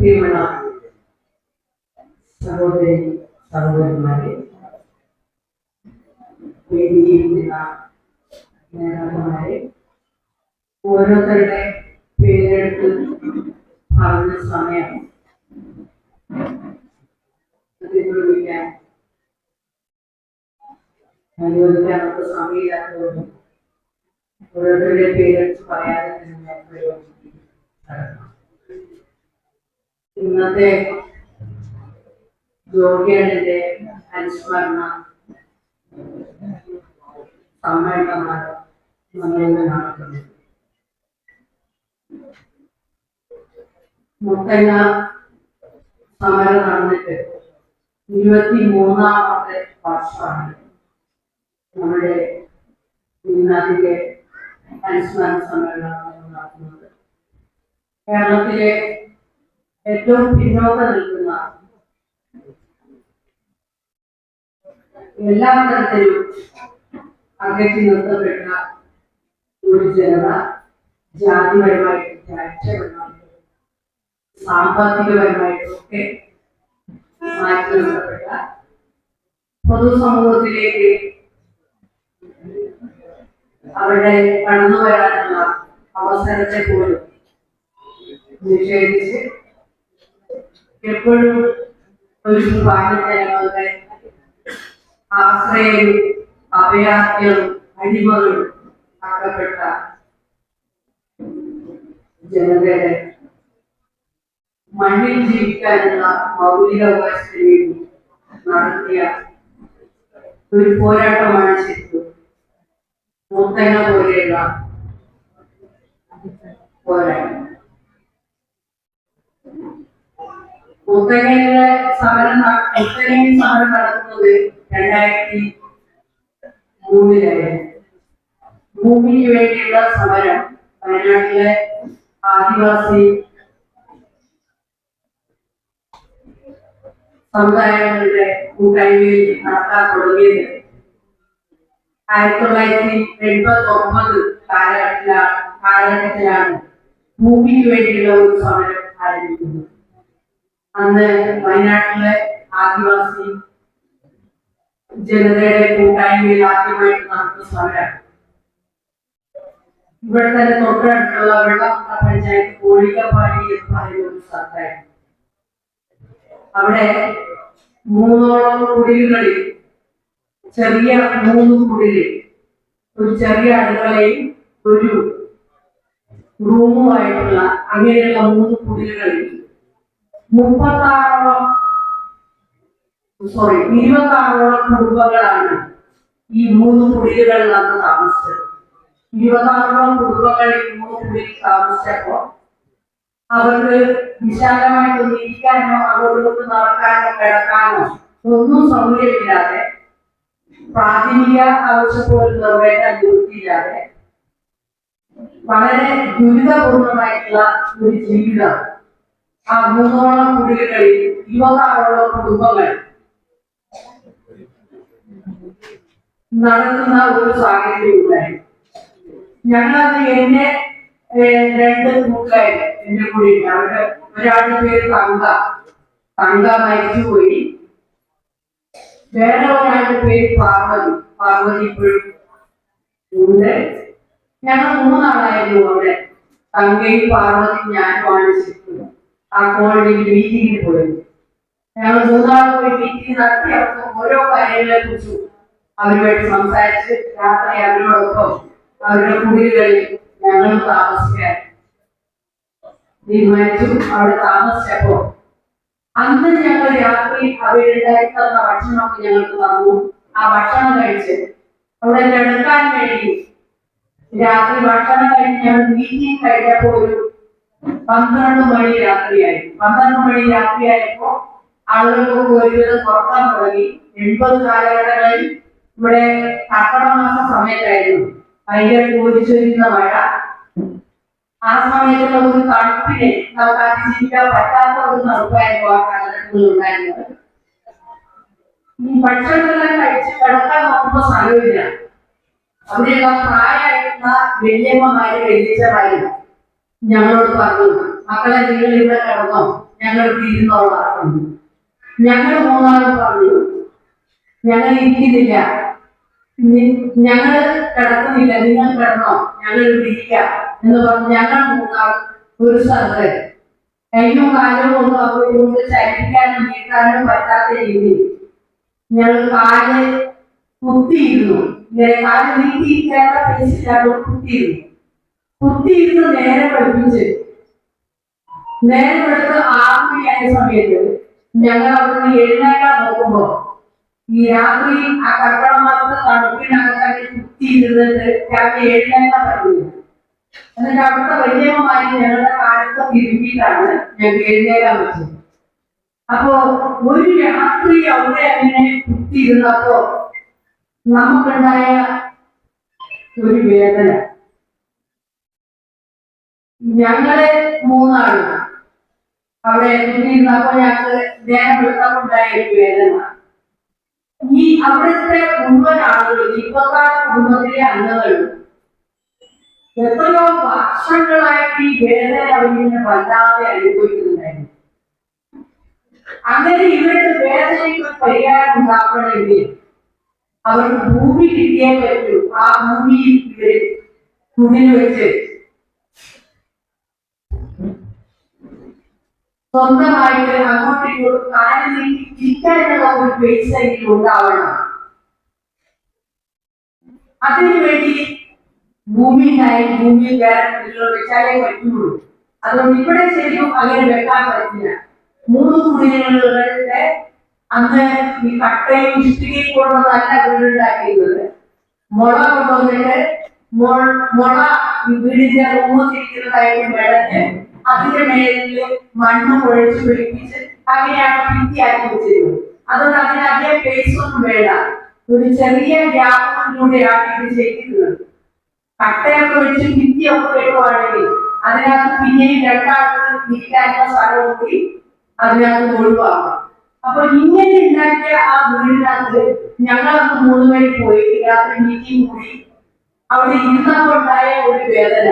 പ്രിയമുള്ള സഹോദരി സഹോദരന്മാരെ, വേദിയിലിരിക്കുന്ന നേതാക്കന്മാരെ, ഓരോരുത്തരുടെ പേരെടുത്ത് പറഞ്ഞ സമയം വിളിക്കാൻ അനുവദിക്കാൻ നമുക്ക് സമയമില്ലാത്തതുകൊണ്ട് ഓരോരുത്തരുടെ പേരെടുത്ത് പറയാതെ തന്നെ ഇന്നത്തെ ജോർഗിയന്റെ അനുസ്മരണ സമ്മേളനമാണ് നമ്മളിന്ന് നടത്തുന്നത്. മുത്തങ്ങ സമരം നടന്നിട്ട് 23ാമത്തെ വർഷമാണ് നമ്മുടെ ഇന്നതിന്റെ അനുസ്മരണ സമ്മേളനം നടത്തുന്നത്. കേരളത്തിലെ ഏറ്റവും പിന്നോക്കം നിൽക്കുന്ന എല്ലാ തരത്തിലും അകറ്റി നിർത്തപ്പെട്ട ഒരു ജനത ജാതിപരമായിട്ടും രാഷ്ട്രീയപരമായിട്ടും സാമ്പത്തികപരമായിട്ടും ഒക്കെ മാറ്റി നിർത്തപ്പെട്ട പൊതുസമൂഹത്തിലേക്ക് അവരുടെ കടന്നു വരാനുള്ള അവസരത്തെ പോലും നിഷേധിച്ച് എപ്പോഴും ഒരു വിഭാഗം ജനങ്ങളുടെ ആശ്രയവും അഭയാർത്ഥികളും അടിമകളും ആക്കപ്പെട്ട ജനതയുടെ മണ്ണിൽ ജീവിക്കാനുള്ള മൗലികാവകാശത്തിന് വേണ്ടി നടത്തിയ ഒരു പോരാട്ടമാണ് ശരിക്കും മുത്തങ്ങ പോലെയുള്ള പോരാട്ടം. മുത്തങ്ങയിലെ സമരം നടക്കുന്നത് 2003 ഭൂമിക്ക് വേണ്ടിയുള്ള സമരം വയനാട്ടിലെ ആദിവാസി സമുദായങ്ങളുടെ കൂട്ടായ്മയിൽ നടത്താൻ തുടങ്ങിയത് 1989 കാലഘട്ടത്തിലാണ് ഭൂമിക്ക് വേണ്ടിയുള്ള ഒരു സമരം ആരംഭിക്കുന്നത്. അന്ന് വയനാട്ടിലെ ആദിവാസി ജനതയുടെ കൂട്ടായ്മയിൽ ആദ്യമായിട്ട് നടത്തുന്ന സമരം ഇവിടെ തന്നെ തൊട്ടടുത്തുള്ള വെള്ളമുട്ട പഞ്ചായത്ത് കോഴിക്കപ്പാടി എന്ന് പറയുന്ന ഒരു സ്ഥലത്തായിരുന്നു. അവിടെ 3ഓളം കുടിലുകളിൽ ചെറിയ 3 കുടിലിൽ ഒരു ചെറിയ അടുക്കളയും ഒരു റൂമുമായിട്ടുള്ള അങ്ങനെയുള്ള 3 കുടിലുകളിൽ 26ഓളം കുടുംബങ്ങളാണ് ഈ 3 കുടിലുകളിൽ അന്ന് താമസിച്ചത്. 26ഓളം കുടുംബങ്ങളിൽ 3 കുടിൽ താമസിച്ചപ്പോ അവർക്ക് വിശാലമായിട്ടൊന്നും ഇരിക്കാനോ അങ്ങോട്ട് നടക്കാനോ കിടക്കാനോ ഒന്നും സൗകര്യമില്ലാതെ, പ്രാഥമിക ആവശ്യപ്പോലും നിറവേറ്റാൻ നിവൃത്തിയില്ലാതെ വളരെ ദുരിതപൂർണമായിട്ടുള്ള ഒരു ജീവിതം ആ 3ഓളം കുടിലുകളിൽ 26ഓളം കുടുംബങ്ങൾ നടത്തുന്ന ഒരു സാഹചര്യം ഉണ്ടായി. ഞങ്ങളത് എന്നെ 2 കൂട്ടുകാര് എന്റെ കൂടി, അവരുടെ ഒരാളുടെ പേര് തങ്ക മരിച്ചുപോയി. വേറെ ഒരാളുടെ പേര് പാർവതി ഇപ്പോഴും ഉണ്ട്. ഞങ്ങൾ 3 ആളായിരുന്നു അവിടെ. തങ്കയും പാർവതിയും ഞാനുമാണ് ശരിക്കും ആ കോളേജിൽ മീറ്റിംഗിന് പോയത്. ഞങ്ങൾ 3 ആൾ പോയി മീറ്റിംഗ് നടത്തി അവർക്ക് ഓരോ കാര്യങ്ങളെ കുറിച്ചും അവരുമായിട്ട് സംസാരിച്ച് രാത്രി അവരോടൊപ്പം അവരുടെ കുടിലുകളിൽ ഞങ്ങൾ താമസിക്കാൻ തീരുമാനിച്ചു. അവിടെ താമസിച്ചപ്പോ അന്ന് ഞങ്ങൾ രാത്രി അവരുണ്ടാക്കി തന്ന ഭക്ഷണമൊക്കെ ഞങ്ങൾക്ക് തന്നു. ആ ഭക്ഷണം കഴിച്ച് അവിടെ കിടക്കാൻ വേണ്ടി രാത്രി ഭക്ഷണം കഴിഞ്ഞ് ഞങ്ങൾ മീറ്റിംഗ് കഴിഞ്ഞപ്പോ ഒരു 12 മണി രാത്രിയായി. 12 മണി രാത്രിയായപ്പോ ആളുകൾക്ക് ഒരുവിധം പുറത്താൻ തുടങ്ങി. 80 കാലഘട്ടങ്ങളിൽ ഇവിടെ കർക്കിടക സമയത്തായിരുന്നു ഭയങ്കര കൂടിച്ചൊരിയുന്ന മഴ. ആ സമയത്തുള്ള ഒരു തണുപ്പിനെ നമുക്ക് അതിജീവിക്കാൻ പറ്റാത്ത ഒരു തണുപ്പായിരുന്നു ആ കാലഘട്ടങ്ങളിൽ ഉണ്ടായിരുന്നത്. ഈ ഭക്ഷണമെല്ലാം കഴിച്ച് കിടക്കാൻ നോക്കുമ്പോ സ്ഥലമില്ല. അവിടെയുള്ള പ്രായമായിട്ടുള്ള വല്യമ്മമാര് വല്യച്ഛന്മാരും ഞങ്ങളോട് പറഞ്ഞു, മക്കളെ നിങ്ങൾ ഇവിടെ കിടന്നോ, ഞങ്ങൾ ഇരുന്നോളാം. ഞങ്ങൾ മൂന്നാളും പറഞ്ഞു ഞങ്ങൾ ഇരിക്കുന്നില്ല, ഞങ്ങൾ കിടക്കുന്നില്ല, നിങ്ങൾ കിടന്നോ, ഞങ്ങൾ ഇരിക്കാം എന്ന് പറഞ്ഞ് ഞങ്ങൾ മൂന്നാൾ ഒരു സ്ഥലത്ത് കയ്യും കാലും ഒന്നും അവരോട് ചലിക്കാനും നീക്കാനും പറ്റാത്ത രീതിയിൽ ഞങ്ങൾ കാല് കുത്തിയിരുന്നു. ഇങ്ങനെ കാല് നീക്കിയിരിക്കാനുള്ള പേശില്ലാതെ കുത്തിയിരുന്ന് നേരെ പഠിപ്പിച്ച് നേരെ എടുത്ത് 6 മണിയായ സമയത്ത് ഞങ്ങൾ അവിടുന്ന് എഴുന്നേക്കാൻ നോക്കുമ്പോ ഈ രാത്രി ആ കർക്കിടക മാസത്തെ തണുപ്പിനകത്ത് കുത്തിയിരുന്നിട്ട് രാത്രി എഴുന്നേക്കാൻ പറ്റില്ല. എന്നിട്ട് അവിടുത്തെ വല്യമ്മമാരി ഞങ്ങളുടെ കാലത്ത് തിരുമ്പിയിട്ടാണ് ഞങ്ങൾക്ക് എഴുന്നേക്കാൻ പറ്റുന്നത്. അപ്പോ ഒരു രാത്രി അവിടെ അങ്ങനെ കുത്തിയിരുന്നപ്പോ നമുക്കുണ്ടായ ഒരു വേദന, ഞങ്ങള് മൂന്നാളും അവിടെ കുത്തിയിരുന്നപ്പോ ഞങ്ങൾക്ക് നേരം വെളുത്തമുണ്ടായ ഒരു വേദന. ഈ അവിടുത്തെ മുഴുവൻ ആളുകളും 24 കുടുംബത്തിലെ അംഗങ്ങളും എത്രയോ വർഷങ്ങളായിട്ട് ഈ വേദന അവരിങ്ങനെ വല്ലാതെ അനുഭവിക്കുന്നുണ്ടായിരുന്നു. അങ്ങനെ ഇവരുടെ വേദനയ്ക്ക് പരിഹാരം ഉണ്ടാക്കണമെങ്കിൽ അവർക്ക് ഭൂമി കിട്ടിയേ പറ്റൂ. ആ ഭൂമിയിൽ ഇവര് കുടിൽ വെച്ച് സ്വന്തമായിട്ട് അങ്ങോട്ടും ഇങ്ങോട്ടും കാര്യം നീക്കി ചിക്കാനുള്ള ഒരു പൈസ ഇതിൽ ഉണ്ടാവണം. അതിനുവേണ്ടി ഭൂമിയിലായി ഭൂമിയിൽ വേറെ കുടികൾ വെച്ചാലേ പറ്റുള്ളൂ. അതുകൊണ്ട് ഇവിടെ ശരിയും അങ്ങനെ വെക്കാൻ പറ്റില്ല. 3 കുടിലുകളുടെ അന്ന് ഈ കട്ടയും ഇഷ്ടികയും കൊണ്ടുവന്നല്ല വീടുണ്ടാക്കിയിരുന്നത്. മുള കൊണ്ടുവന്നിട്ട് മുള വീടിന്റെ റൂമിരിക്കുന്നതായിട്ട് മെടഞ്ഞ് അതിന്റെ മേലിൽ മണ്ണ് കുഴച്ച് പിടിപ്പിച്ച് അങ്ങനെയാണ് ഭിത്തിയാക്കി വെച്ചിരുന്നത്. അതുകൊണ്ട് അതിന് അധികം പേസ് ഒന്നും വേണ്ട, ഒരു ചെറിയ ഗ്യാപ്പിലൂടെയാണ് ഇത് ചെയ്തിരുന്നത്. കട്ടയൊക്കെ വെച്ച് ഭിത്തിയൊക്കെ വെക്കുവാണെങ്കിൽ അതിനകത്ത് പിന്നെയും 2 ആൾക്ക് ഇരിക്കാനുള്ള സ്ഥലം കൂടി അതിനകത്ത് ഒഴിവാകും. അപ്പൊ ഇങ്ങനെ ഉണ്ടാക്കിയ ആ വീടിനകത്ത് ഞങ്ങളൊക്കെ 3 പേര് പോയി രാത്രി മീറ്റിംഗ് കൂടി അവിടെ ഇരുന്നപ്പോണ്ടായ ഒരു വേദന,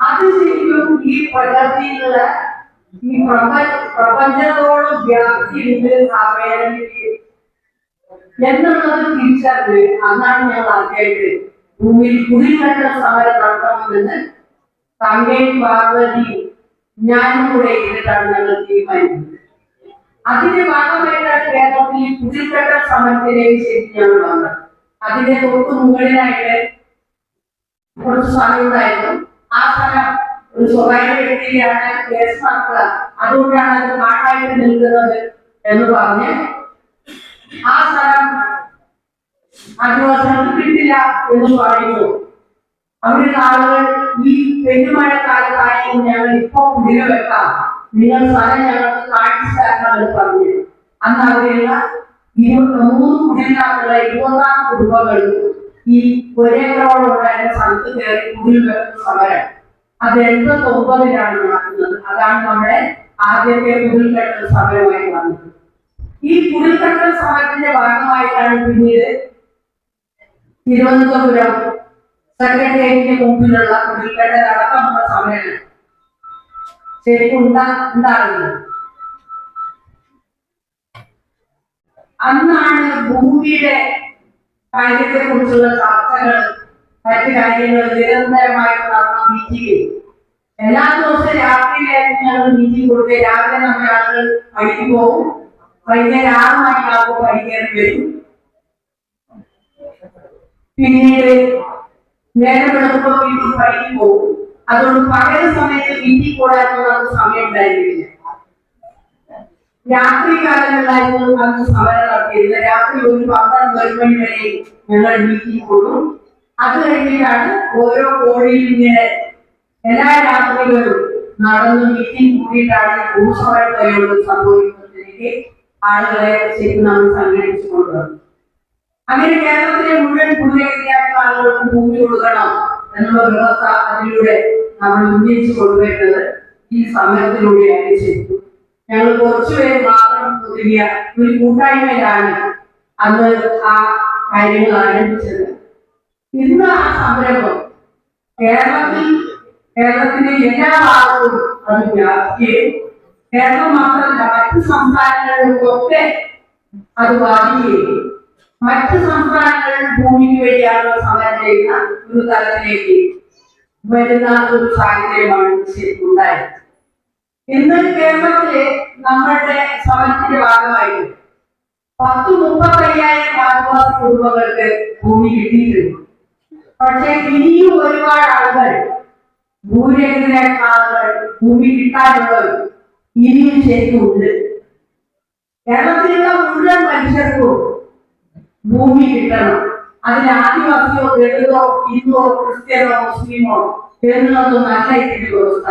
അത് ശരിക്കും ഈ പ്രകൃതിയിലുള്ള ഈ പ്രപഞ്ചത്തോളം വ്യാപ്തിയുണ്ട് ആ വേദനയ്ക്ക് എന്നുള്ളത് തിരിച്ചറിഞ്ഞ് അന്നാണ് ഞങ്ങൾ ആദ്യമായിട്ട് ഭൂമിയിൽ കുടിൽക്കട്ട സമരം നടത്തണമെന്ന് തങ്കയും പാർവതിയും ഞാനും കൂടെ ഇരുന്നിട്ടാണ് ഞങ്ങൾ തീരുമാനിക്കുന്നത്. അതിന്റെ ഭാഗമായിട്ടാണ് കേരളത്തിൽ കുടിൽക്കട്ട സമരത്തിലേക്ക് ശരിക്കും ഞങ്ങൾ വന്നത്. അതിന്റെ തൊട്ട് മുകളിലായിട്ട് കുറച്ച് സ്ഥലമുണ്ടായിരുന്നു. ആ സ്ഥലം ഒരു സ്വകാര്യ വ്യക്തിയാണ് കേസ് നടത്തുക, അതുകൊണ്ടാണ് അത് കാട്ടായിട്ട് നിൽക്കുന്നത് എന്ന് പറഞ്ഞ് ആ സ്ഥലം അധിവാസികൾക്ക് കിട്ടില്ല എന്ന് പറയുന്നു. അവരുടെ ആളുകൾ ഈ പെരുമഴക്കാലത്തായി ഞങ്ങൾ ഇപ്പൊ കുടില് വെക്കാം, നിങ്ങൾ സ്ഥലം ഞങ്ങൾക്ക് കാണിച്ചു തരണമെന്ന് പറഞ്ഞു. അന്ന് അവിടെയുള്ള 3 കുടിലിനകത്തുള്ള 24 കുടുംബങ്ങളും ഈ ഒരേക്കറോളം ഉണ്ടായിരുന്ന സ്ഥലത്ത് കയറി കുടിൽ വെക്കുന്ന സമരം അത് 89-ലാണ് നടക്കുന്നത്. അതാണ് നമ്മുടെ ആദ്യത്തെ കുടിൽക്കട്ടൽ സമരമായി വന്നത്. ഈ കുടിൽക്കട്ടൽ സമരത്തിന്റെ ഭാഗമായിട്ടാണ് പിന്നീട് തിരുവനന്തപുരം സെക്രട്ടേറിയറ്റിന് മുമ്പിലുള്ള കുടിൽക്കട്ടൽ അടക്കമുള്ള സമരം ശരിക്കും ഉണ്ടാകുന്നത്. അന്നാണ് ഭൂമിയുടെ കാര്യത്തെ കുറിച്ചുള്ള ചർച്ചകൾ മറ്റു കാര്യങ്ങൾ നിരന്തരമായിട്ട് നടന്ന മീറ്റിംഗ്. എല്ലാ ദിവസവും രാത്രിയിലായിരുന്നു ഞങ്ങൾ മീറ്റിംഗ് കൊടുക്കുക. രാവിലെ നമ്മുടെ ആളുകൾ പണിക്ക് പോകും, വൈകുന്നേരം 6 മണിയാകുമ്പോൾ പണിക്കേറി വരും. പിന്നീട് നേരം വെളുക്കുമ്പോൾ വീട്ടിൽ പണിക്ക് പോകും. അതുകൊണ്ട് പകൽ സമയത്ത് വീട്ടിൽ കൂടാനുള്ള സമയം ഉണ്ടായിരുന്നില്ല. രാത്രി കാലങ്ങളിലായിരുന്നു അന്ന് സമരം നടത്തിയിരുന്നത്. രാത്രി ഒരു 12 മണി വരെ ഞങ്ങൾ മീറ്റിംഗ് കൂടും. അത് കഴിഞ്ഞിട്ടാണ് ഓരോ കോഴിയും ഇങ്ങനെ എല്ലാ രാത്രികളും നടന്ന് മീറ്റിംഗ് കൂടിയിട്ടാണ് ഭൂസഭ വരെയുള്ള സംഭവിക്കുന്നതിലേക്ക് ആളുകളെ ശരിക്കും നമ്മൾ സംഘടിപ്പിച്ചു കൊണ്ടുവന്നു. അങ്ങനെ കേരളത്തിലെ മുഴുവൻ ഭൂമിയായിട്ടുള്ള ആളുകൾക്ക് ഭൂമി കൊടുക്കണം എന്നുള്ള വ്യവസ്ഥ അതിലൂടെ നമ്മൾ ഉന്നയിച്ചു കൊണ്ടുവരുന്നത് ഈ സമരത്തിലൂടെയാണ് ശരിക്കും. ഞങ്ങൾ കുറച്ചുപേര് മാത്രം ഒതുങ്ങിയ ഒരു കൂട്ടായ്മയിലാണ് അന്ന് ആ കാര്യങ്ങൾ ആരംഭിച്ചത്. ഇന്ന് ആ സംരംഭം കേരളത്തിന്റെ എല്ലാ ഭാഗത്തും അത് വ്യാപിക്കുകയും കേരളം മാത്രമല്ല മറ്റ് സംസ്ഥാനങ്ങളിലൊക്കെ അത് ബാധിക്കുകയും മറ്റ് സംസ്ഥാനങ്ങളിൽ ഭൂമിക്ക് വേണ്ടിയാണല്ലോ സമരം ചെയ്യുന്ന ഒരു തലത്തിലേക്ക് വരുന്ന ഒരു സാഹചര്യമാണ് ഉണ്ടായത്. ഇന്ന് കേരളത്തിലെ നമ്മളുടെ സമരത്തിന്റെ ഭാഗമായിട്ട് 35,000 ആദിവാസി കുടുംബങ്ങൾക്ക് ഭൂമി കിട്ടിയിട്ടുണ്ട്. പക്ഷെ ഇനിയും ഒരുപാട് ആളുകൾ ഭൂരഹിതരായിട്ടുള്ള ആളുകൾ ഭൂമി കിട്ടാനുള്ളവർ ഇനിയും ശരിക്കുണ്ട്. കേരളത്തിലുള്ള മുഴുവൻ മനുഷ്യർക്കും ഭൂമി കിട്ടണം. അതിൽ ആദിവാസിയോ ദളിതോ ഹിന്ദുവോ ക്രിസ്ത്യനോ മുസ്ലിമോ എന്നുള്ളതൊന്നും അല്ല ഇതിന്റെ വ്യവസ്ഥ.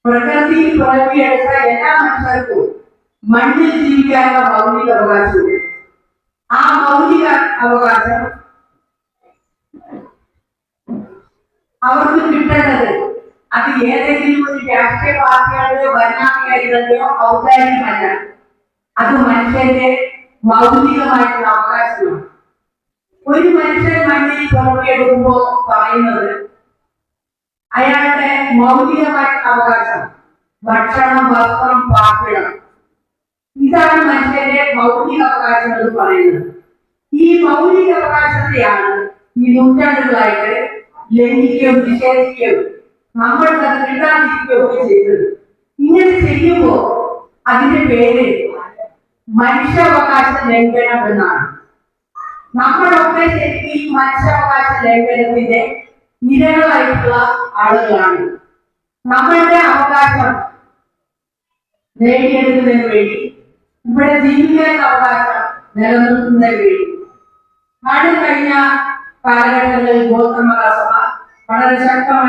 പ്രകൃതിയിൽ പുറത്തിയെടുത്ത എല്ലാ മനുഷ്യർക്കും മണ്ണിൽ ജീവിക്കാനുള്ള മൗലിക അവകാശമുണ്ട്. ആ മൗലിക അവകാശം അവർക്ക് കിട്ടേണ്ടത് അത് ഏതെങ്കിലും ഒരു രാഷ്ട്രീയ പാർട്ടികളുടെയോ ഭരണാധികാരികളുടെയോ ഔദാര്യമല്ല. അത് മനുഷ്യന്റെ മൗലികമായിട്ടുള്ള അവകാശമാണ്. ഒരു മനുഷ്യൻ മണ്ണിൽ പുറത്തിയെടുക്കുമ്പോ പറയുന്നത് അയാളുടെ മൗലികമായിട്ടുള്ള അവകാശം ഭക്ഷണം, വസ്ത്രം, പാർപ്പിടം, ഇതാണ് മനുഷ്യന്റെ മൗലിക അവകാശം എന്ന് പറയുന്നത്. ഈ മൗലിക അവകാശത്തെയാണ് ഈ നൂറ്റാണ്ടുകളായിട്ട് ലംഘിക്കുകയും നിഷേധിക്കുകയും നമ്മൾക്ക് അത് കിട്ടാതിരിക്കുകയൊക്കെ ചെയ്തത്. ഇങ്ങനെ ചെയ്യുമ്പോ അതിന്റെ പേര് മനുഷ്യാവകാശ ലംഘനം എന്നാണ്. നമ്മളൊക്കെ ശരിക്കും ഈ മനുഷ്യാവകാശ ലംഘനത്തിന്റെ ഇരകളായിട്ടുള്ള ആളുകളാണ്. നമ്മളുടെ അവകാശം നേടിയെടുക്കുന്നതിന് വേണ്ടി, ഇവിടെ ജീവിക്കേണ്ട അവകാശം നിലനിർത്തുന്നതിന് വേണ്ടി കഴിഞ്ഞ കാലഘട്ടങ്ങളിൽ ഗോത്രമഹാസഭ വളരെ ശക്തമായി